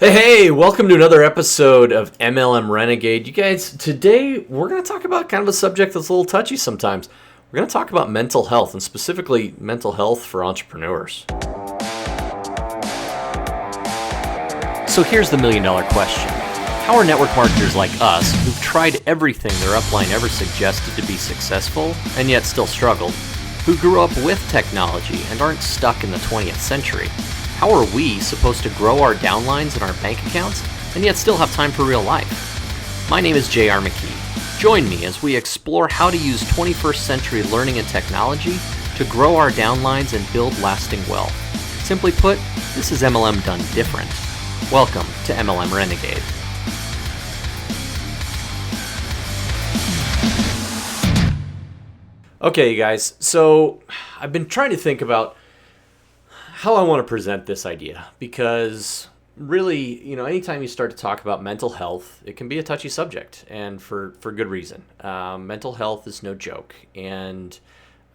Hey, welcome to another episode of MLM Renegade. You guys, today we're going to talk about kind of a subject that's a little touchy sometimes. We're going to talk about mental health, and specifically mental health for entrepreneurs. So here's the million-dollar question. How are network marketers like us, who've tried everything their upline ever suggested to be successful, and yet still struggled, who grew up with technology and aren't stuck in the 20th century, how are we supposed to grow our downlines in our bank accounts and yet still have time for real life? My name is J.R. McKee. Join me as we explore how to use 21st century learning and technology to grow our downlines and build lasting wealth. Simply put, this is MLM done different. Welcome to MLM Renegade. Okay, you guys, so I've been trying to think about how I want to present this idea, because really, anytime you start to talk about mental health, it can be a touchy subject, and for good reason. Mental health is no joke, and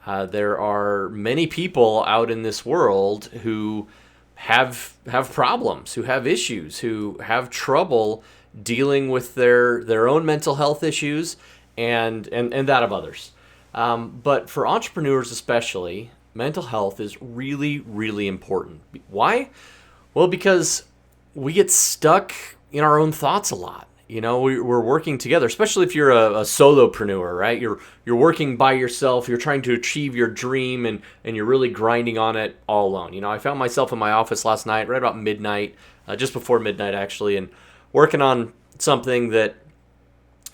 there are many people out in this world who have problems, who have issues, who have trouble dealing with their own mental health issues and that of others. But for entrepreneurs especially, mental health is really, really important. Why? Well, because we get stuck in our own thoughts a lot. We're working together, especially if you're a solopreneur, right? You're working by yourself, you're trying to achieve your dream, and you're really grinding on it all alone. I found myself in my office last night, right about midnight, just before midnight actually, and working on something that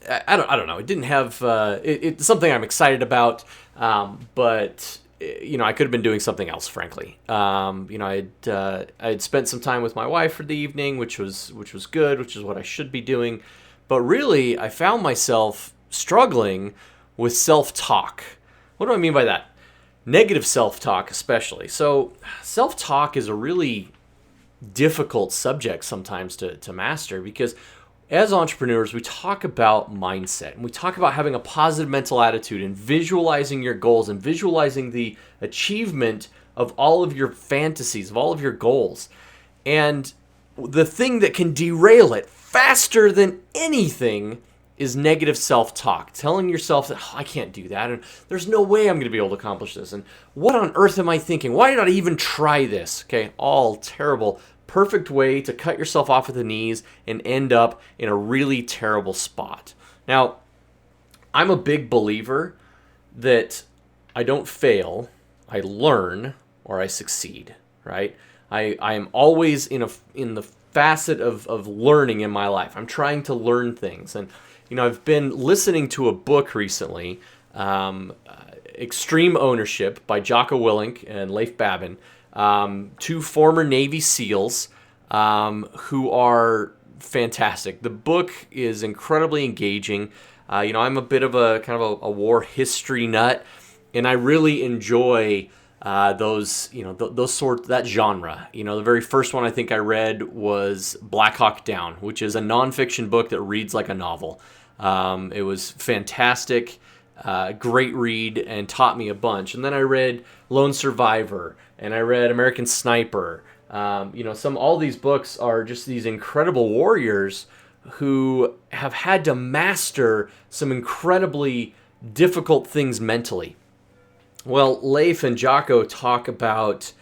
I don't know. It didn't have it's something I'm excited about, but I could have been doing something else, frankly. I had spent some time with my wife for the evening, which was good, which is what I should be doing. But really, I found myself struggling with self-talk. What do I mean by that? Negative self-talk, especially. So, self-talk is a really difficult subject sometimes to master, because as entrepreneurs, we talk about mindset, and we talk about having a positive mental attitude and visualizing your goals and visualizing the achievement of all of your fantasies, of all of your goals. And the thing that can derail it faster than anything is negative self-talk, telling yourself that, I can't do that, and there's no way I'm going to be able to accomplish this, and what on earth am I thinking? Why did I even try this? Okay, all terrible. Perfect way to cut yourself off at the knees and end up in a really terrible spot. Now, I'm a big believer that I don't fail, I learn, or I succeed, right? I am always in the facet of learning in my life. I'm trying to learn things. And, I've been listening to a book recently, Extreme Ownership by Jocko Willink and Leif Babin. Two former Navy SEALs who are fantastic. The book is incredibly engaging. I'm a bit of a kind of a war history nut, and I really enjoy that genre. The very first one I think I read was Black Hawk Down, which is a nonfiction book that reads like a novel. It was fantastic. Great read, and taught me a bunch. And then I read Lone Survivor, and I read American Sniper. All these books are just these incredible warriors who have had to master some incredibly difficult things mentally. Well, Leif and Jocko talk about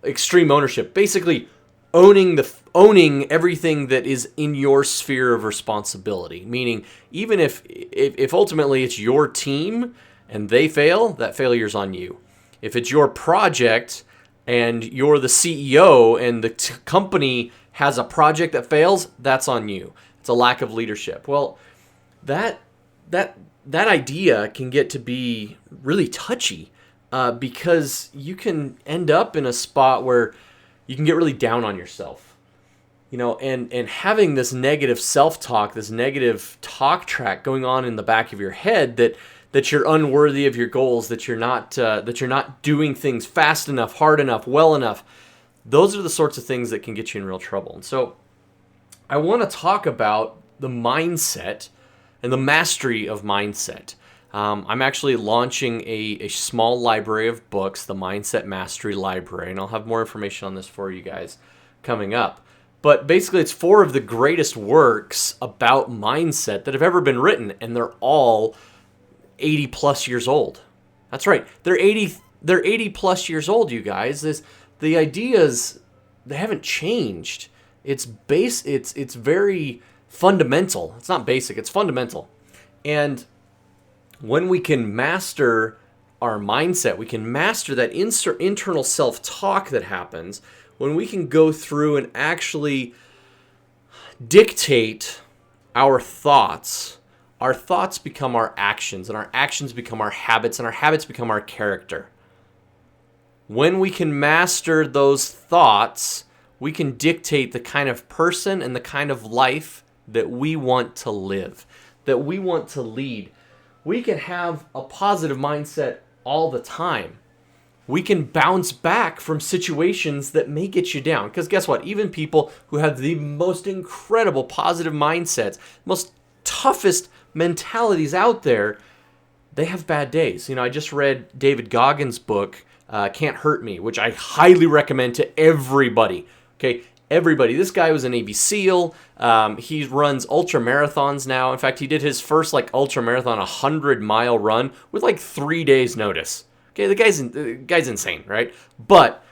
extreme ownership, basically owning everything that is in your sphere of responsibility. Meaning, even if ultimately it's your team and they fail, that failure's on you. If it's your project and you're the CEO and the company has a project that fails, that's on you. It's a lack of leadership. Well, that idea can get to be really touchy because you can end up in a spot where you can get really down on yourself. And having this negative self-talk, this negative talk track going on in the back of your head that you're unworthy of your goals, that you're not doing things fast enough, hard enough, well enough. Those are the sorts of things that can get you in real trouble. And so I want to talk about the mindset and the mastery of mindset. I'm actually launching a small library of books, the Mindset Mastery Library, and I'll have more information on this for you guys coming up. But basically, it's 4 of the greatest works about mindset that have ever been written, and they're all 80 plus years old. That's right. They're 80 plus years old, you guys. The ideas, they haven't changed. It's very fundamental. It's not basic, it's fundamental. And when we can master our mindset, we can master that internal self-talk that happens, when we can go through and actually dictate our thoughts become our actions, and our actions become our habits, and our habits become our character. When we can master those thoughts, we can dictate the kind of person and the kind of life that we want to live, that we want to lead. We can have a positive mindset all the time. We can bounce back from situations that may get you down. Because guess what? Even people who have the most incredible positive mindsets, most toughest mentalities out there, they have bad days. You know, I just read David Goggins' book, Can't Hurt Me, which I highly recommend to everybody. Okay, everybody. This guy was a Navy SEAL. He runs ultra marathons now. In fact, he did his first ultra marathon, 100-mile run with 3 days notice. Okay, the guy's insane, right? But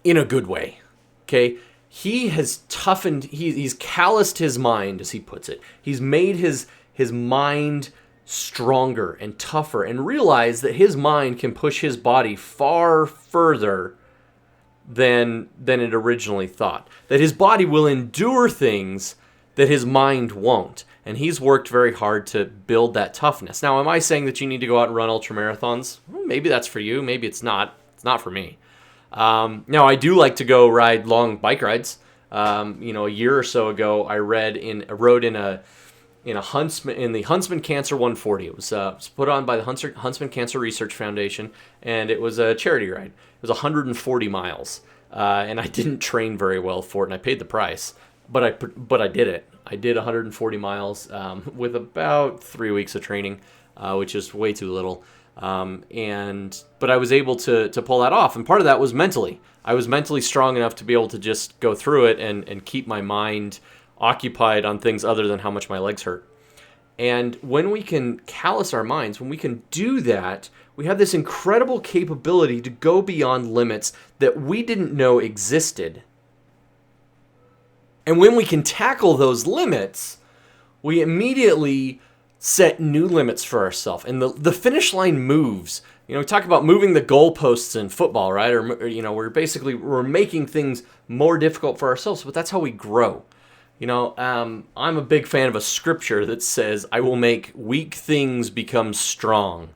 in a good way. Okay, he has toughened. He's calloused his mind, as he puts it. He's made his mind stronger and tougher, and realized that his mind can push his body far further than it originally thought. That his body will endure things that his mind won't. And he's worked very hard to build that toughness. Now, am I saying that you need to go out and run ultra marathons? Well, maybe that's for you. Maybe it's not. It's not for me. Now, I do like to go ride long bike rides. A year or so ago, I rode in the Huntsman Cancer 140. It was put on by the Huntsman Cancer Research Foundation, and it was a charity ride. It was 140 miles, and I didn't train very well for it, and I paid the price, but I did it. I did 140 miles with about 3 weeks of training, which is way too little. But I was able to pull that off, and part of that was mentally. I was mentally strong enough to be able to just go through it and keep my mind occupied on things other than how much my legs hurt. And when we can callous our minds, when we can do that, we have this incredible capability to go beyond limits that we didn't know existed. And when we can tackle those limits, we immediately set new limits for ourselves. And the finish line moves. You know, we talk about moving the goalposts in football, right? Or we're making things more difficult for ourselves, but that's how we grow. You know, I'm a big fan of a scripture that says, I will make weak things become strong.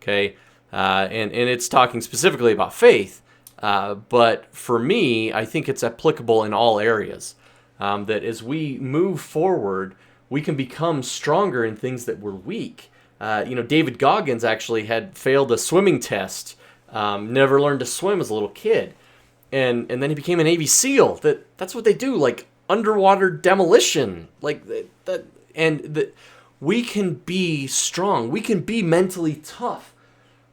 Okay? And it's talking specifically about faith. But for me, I think it's applicable in all areas. That as we move forward, we can become stronger in things that were weak. David Goggins actually had failed a swimming test, never learned to swim as a little kid. And then he became a Navy SEAL. That's what they do, underwater demolition. We can be strong. We can be mentally tough.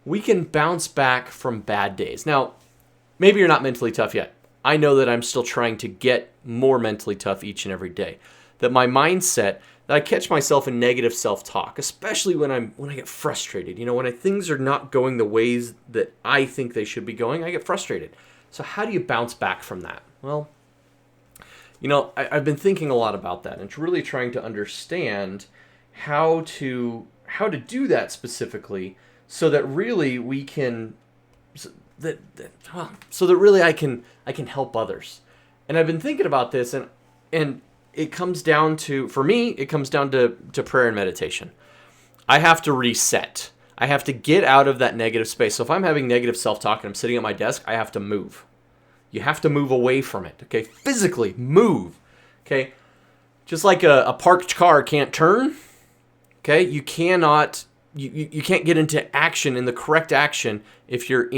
We can bounce back from bad days. Now, maybe you're not mentally tough yet. I know that I'm still trying to get more mentally tough each and every day. That my mindset, that I catch myself in negative self-talk, especially when I get frustrated. You know, when things are not going the ways that I think they should be going, I get frustrated. So how do you bounce back from that? Well, I've been thinking a lot about that and really trying to understand how to do that specifically, so that really we can, so that really I can help others. And I've been thinking about this, and it comes down to, for me, it comes down to prayer and meditation. I have to reset. I have to get out of that negative space. So if I'm having negative self-talk and I'm sitting at my desk, I have to move. You have to move away from it, okay? Physically move, okay? Just like a parked car can't turn, okay? You can't get into action, in the correct action, if you're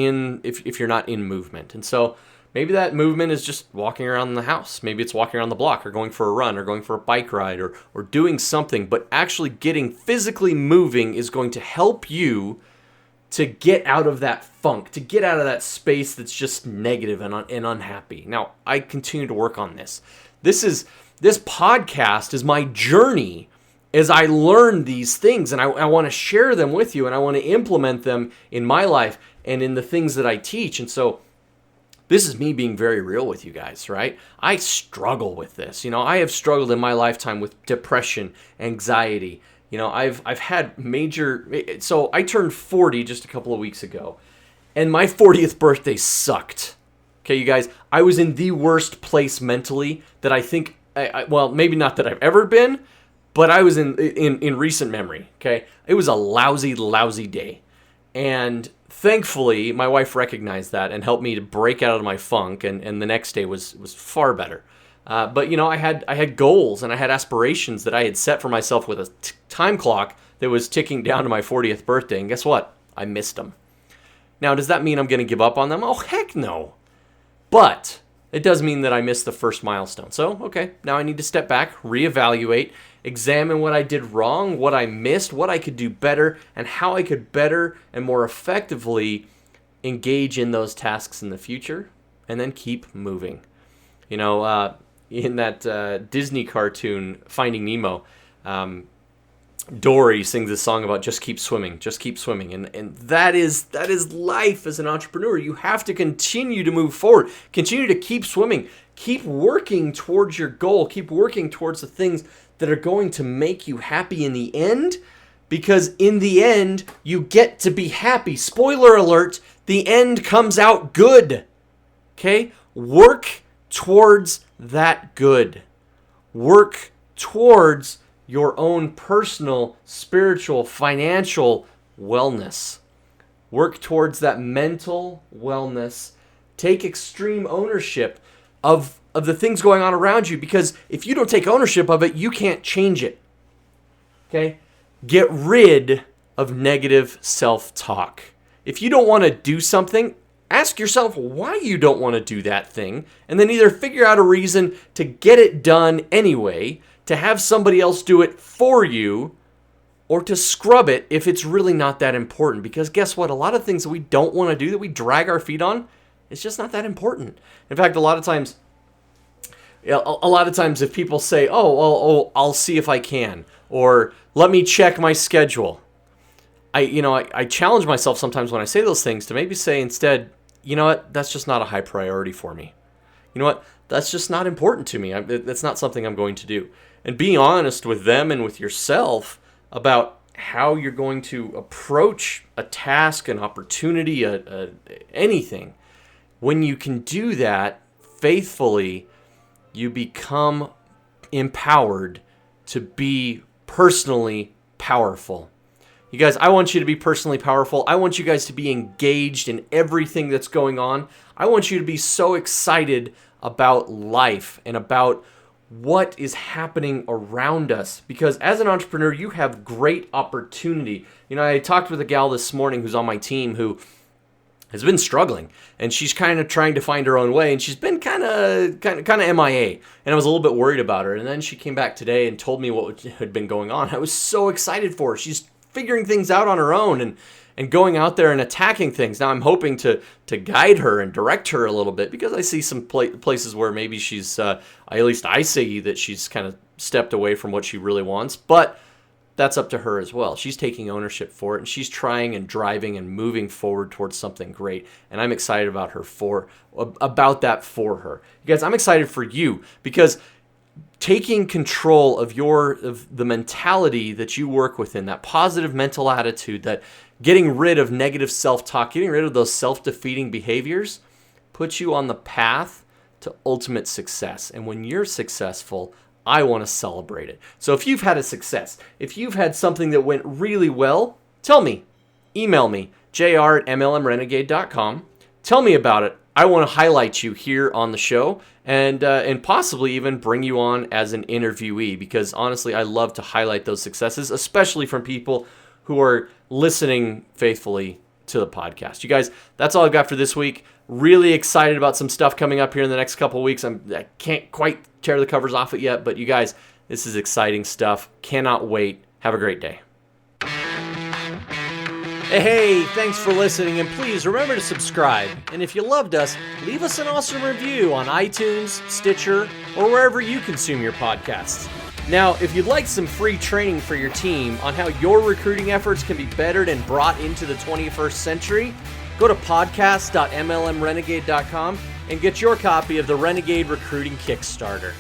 not in movement. And so maybe that movement is just walking around the house. Maybe it's walking around the block, or going for a run, or going for a bike ride, or doing something. But actually getting physically moving is going to help you to get out of that funk, to get out of that space that's just negative and unhappy. Now, I continue to work on this. This podcast is my journey as I learn these things, and I want to share them with you, and I want to implement them in my life and in the things that I teach. And so this is me being very real with you guys, right? I struggle with this. I have struggled in my lifetime with depression, anxiety. I've had major. So I turned 40 just a couple of weeks ago, and my 40th birthday sucked. Okay, you guys, I was in the worst place mentally that I think. Well, maybe not that I've ever been, but I was in recent memory. Okay, it was a lousy day, and thankfully my wife recognized that and helped me to break out of my funk, and the next day was far better. But I had goals and I had aspirations that I had set for myself with a time clock that was ticking down to my 40th birthday. And guess what? I missed them. Now, does that mean I'm going to give up on them? Oh, heck no. But it does mean that I missed the first milestone. So, okay, now I need to step back, reevaluate, examine what I did wrong, what I missed, what I could do better, and how I could better and more effectively engage in those tasks in the future, and then keep moving. In that Disney cartoon, Finding Nemo, Dory sings a song about just keep swimming. And that is life as an entrepreneur. You have to continue to move forward, continue to keep swimming, keep working towards your goal, keep working towards the things that are going to make you happy in the end, because in the end, you get to be happy. Spoiler alert, the end comes out good. Okay? Work towards that good. Work towards your own personal, spiritual, financial wellness. Work towards that mental wellness. Take extreme ownership of the things going on around you, because if you don't take ownership of it, you can't change it. Okay? Get rid of negative self-talk. If you don't want to do something, ask yourself why you don't want to do that thing, and then either figure out a reason to get it done anyway, to have somebody else do it for you, or to scrub it if it's really not that important. Because guess what? A lot of things that we don't want to do, that we drag our feet on, it's just not that important. In fact, a lot of times if people say, I'll see if I can, or let me check my schedule, I challenge myself sometimes when I say those things to maybe say instead, you know what, that's just not a high priority for me. You know what, that's just not important to me. That's not something I'm going to do. And being honest with them and with yourself about how you're going to approach a task, an opportunity, anything. When you can do that faithfully, you become empowered to be personally powerful. You guys, I want you to be personally powerful. I want you guys to be engaged in everything that's going on. I want you to be so excited about life and about what is happening around us. Because as an entrepreneur, you have great opportunity. I talked with a gal this morning who's on my team who has been struggling, and she's kind of trying to find her own way, and she's been kind of MIA, and I was a little bit worried about her. And then she came back today and told me what had been going on. I was so excited for her. She's figuring things out on her own and going out there and attacking things. Now I'm hoping to guide her and direct her a little bit, because I see some places where maybe she's, at least I see that she's kind of stepped away from what she really wants, but that's up to her as well. She's taking ownership for it, and she's trying and driving and moving forward towards something great. And I'm excited about that for her. You guys, I'm excited for you, because taking control of the mentality that you work within, that positive mental attitude, that getting rid of negative self-talk, getting rid of those self-defeating behaviors, puts you on the path to ultimate success. And when you're successful, I want to celebrate it. So if you've had a success, if you've had something that went really well, tell me. Email me, jr@mlmrenegade.com. Tell me about it. I want to highlight you here on the show, and possibly even bring you on as an interviewee, because honestly, I love to highlight those successes, especially from people who are listening faithfully to the podcast. You guys, that's all I've got for this week. Really excited about some stuff coming up here in the next couple of weeks. I can't quite tear the covers off it yet, but you guys, this is exciting stuff. Cannot wait. Have a great day. Hey, thanks for listening, and please remember to subscribe. And if you loved us, leave us an awesome review on iTunes, Stitcher, or wherever you consume your podcasts. Now, if you'd like some free training for your team on how your recruiting efforts can be bettered and brought into the 21st century, go to podcast.mlmrenegade.com and get your copy of the Renegade Recruiting Kickstarter.